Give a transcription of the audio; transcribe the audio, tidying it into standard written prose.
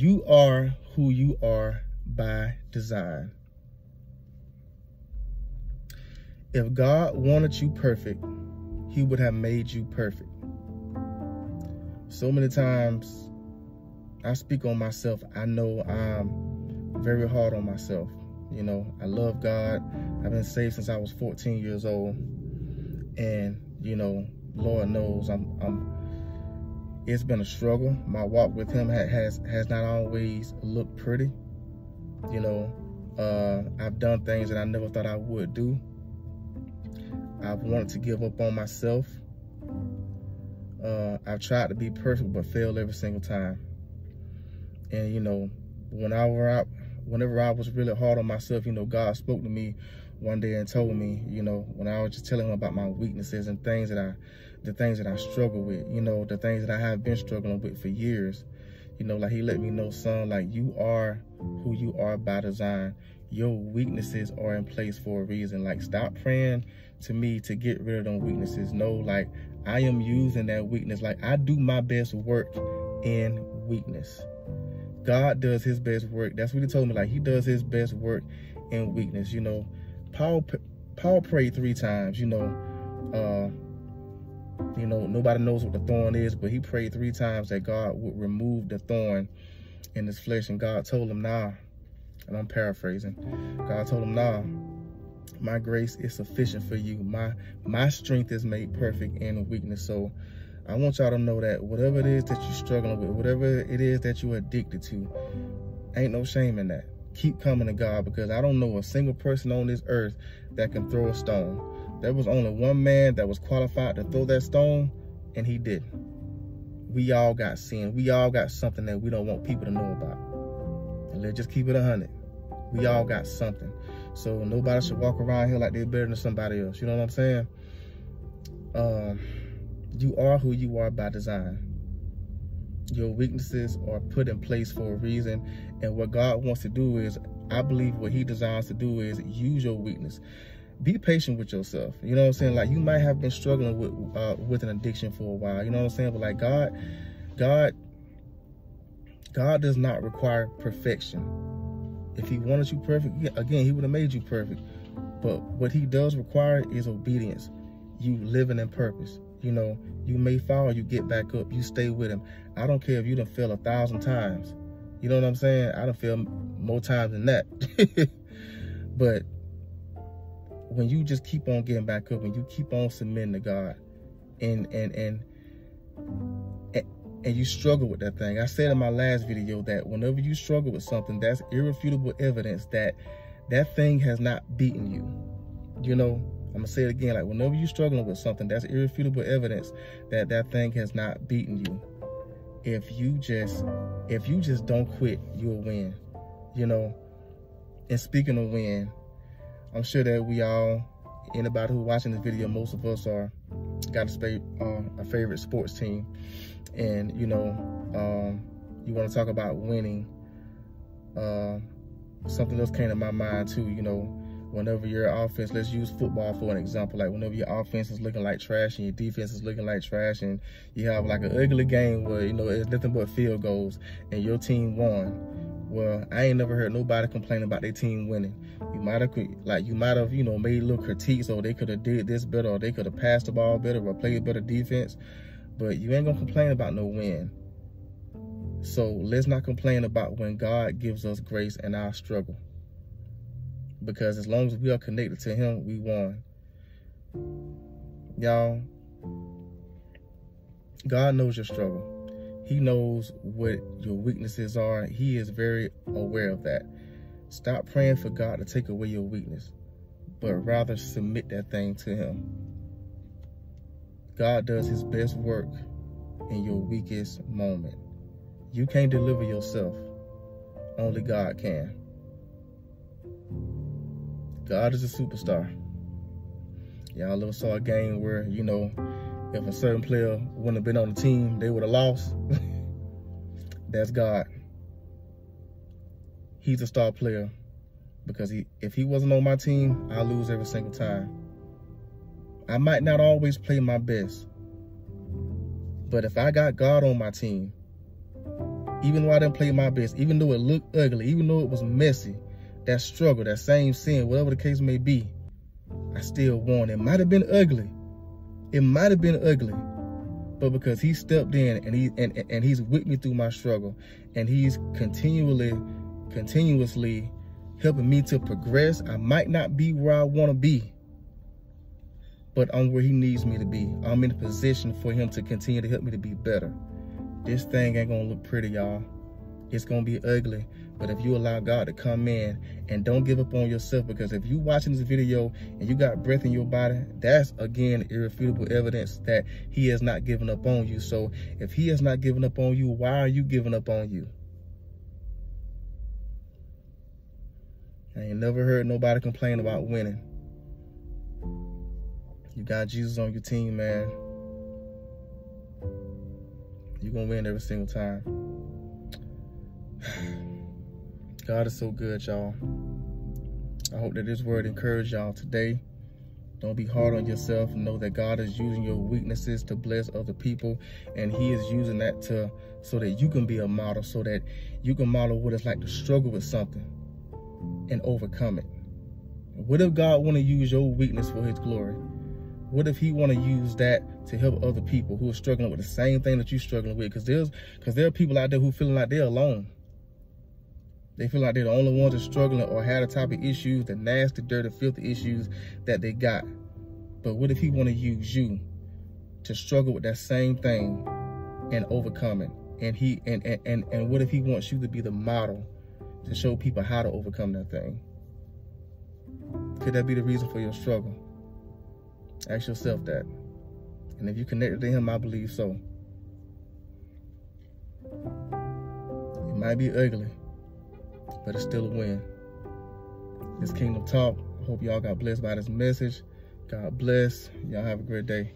You are who you are by design. If God wanted you perfect, he would have made you perfect. So many times I speak on myself. I know I'm very hard on myself. You know, I love God. I've been saved since I was 14 years old. And, you know, Lord knows it's been a struggle. My walk with him has not always looked pretty. You know, I've done things that I never thought I would do. I've wanted to give up on myself. I've tried to be perfect, but failed every single time. And, you know, whenever I was really hard on myself, you know, God spoke to me one day and told me, you know, when I was just telling him about my weaknesses and the things that I struggle with, you know, the things that I have been struggling with for years, you know, like he let me know, son, like you are who you are by design. Your weaknesses are in place for a reason. Like, stop praying to me to get rid of them weaknesses. No, like, I am using that weakness. Like, I do my best work in weakness. God does his best work. That's what he told me. Like, he does his best work in weakness. You know, Paul prayed 3 times. You know, nobody knows what the thorn is, but he prayed 3 times that God would remove the thorn in his flesh. And God told him, nah, and I'm paraphrasing. God told him, nah, my grace is sufficient for you. My strength is made perfect in weakness. So I want y'all to know that whatever it is that you're struggling with, whatever it is that you're addicted to, ain't no shame in that. Keep coming to God, because I don't know a single person on this earth that can throw a stone. There was only one man that was qualified to throw that stone, and he didn't. We all got sin. We all got something that we don't want people to know about. And let's just keep it 100. We all got something. So nobody should walk around here like they're better than somebody else. You know what I'm saying? You are who you are by design. Your weaknesses are put in place for a reason. And what God wants to do is, I believe what he desires to do is use your weakness. Be patient with yourself. You know what I'm saying? Like, you might have been struggling with an addiction for a while. You know what I'm saying? But like, God does not require perfection. If he wanted you perfect, again, he would have made you perfect. But what he does require is obedience. You living in purpose. You know, you may fall, you get back up, you stay with him. I don't care if you done fail 1,000 times. You know what I'm saying? I done failed more times than that. But when you just keep on getting back up, when you keep on submitting to God, and you struggle with that thing. I said in my last video that whenever you struggle with something, that's irrefutable evidence that that thing has not beaten you. You know, I'm gonna say it again, like, whenever you're struggling with something, that's irrefutable evidence that that thing has not beaten you. If you just don't quit, you'll win. You know, and speaking of win, I'm sure that we all, anybody who's watching this video, most of us got a favorite sports team. And, you know, you want to talk about winning. Something else came to my mind too, you know, whenever your offense, let's use football for an example, like whenever your offense is looking like trash and your defense is looking like trash, and you have like an ugly game where, you know, it's nothing but field goals and your team won. Well, I ain't never heard nobody complain about their team winning. You might have, you know, made little critiques, or they could have did this better, or they could have passed the ball better, or played better defense. But you ain't gonna complain about no win. So let's not complain about when God gives us grace in our struggle. Because as long as we are connected to him, we won. Y'all, God knows your struggle. He knows what your weaknesses are. He is very aware of that. Stop praying for God to take away your weakness, but rather submit that thing to him. God does his best work in your weakest moment. You can't deliver yourself. Only God can. God is a superstar. Y'all ever saw a game where, you know, if a certain player wouldn't have been on the team, they would have lost? That's God. He's a star player, because if he wasn't on my team, I lose every single time. I might not always play my best, but if I got God on my team, Even though I didn't play my best, even though it looked ugly, even though it was messy, that struggle, that same sin, whatever the case may be, I still won. It might have been ugly. It might have been ugly. But because he stepped in and he's with me through my struggle, and he's continuously helping me to progress. I might not be where I want to be, but I'm where he needs me to be. I'm in a position for him to continue to help me to be better. This thing ain't gonna look pretty, y'all. It's gonna be ugly, but if you allow God to come in, and don't give up on yourself, because if you watching this video and you got breath in your body, that's again irrefutable evidence that he has not given up on you. So if he has not given up on you, why are you giving up on you? I ain't never heard nobody complain about winning. You got Jesus on your team, man. You're gonna win every single time. God is so good, y'all. I hope that this word encouraged y'all today. Don't be hard on yourself. Know that God is using your weaknesses to bless other people, and he is using that so that you can be a model, so that you can model what it's like to struggle with something and overcome it. What if God want to use your weakness for his glory? What if he want to use that to help other people who are struggling with the same thing that you're struggling with? Because there are people out there who feeling like they're alone. They feel like they're the only ones that are struggling or have the type of issues, the nasty, dirty, filthy issues that they got. But what if he want to use you to struggle with that same thing and overcome it? And what if he wants you to be the model to show people how to overcome that thing? Could that be the reason for your struggle? Ask yourself that. And if you connected to him, I believe so. It might be ugly, but it's still a win. This Kingdom Talk. I hope y'all got blessed by this message. God bless. Y'all have a great day.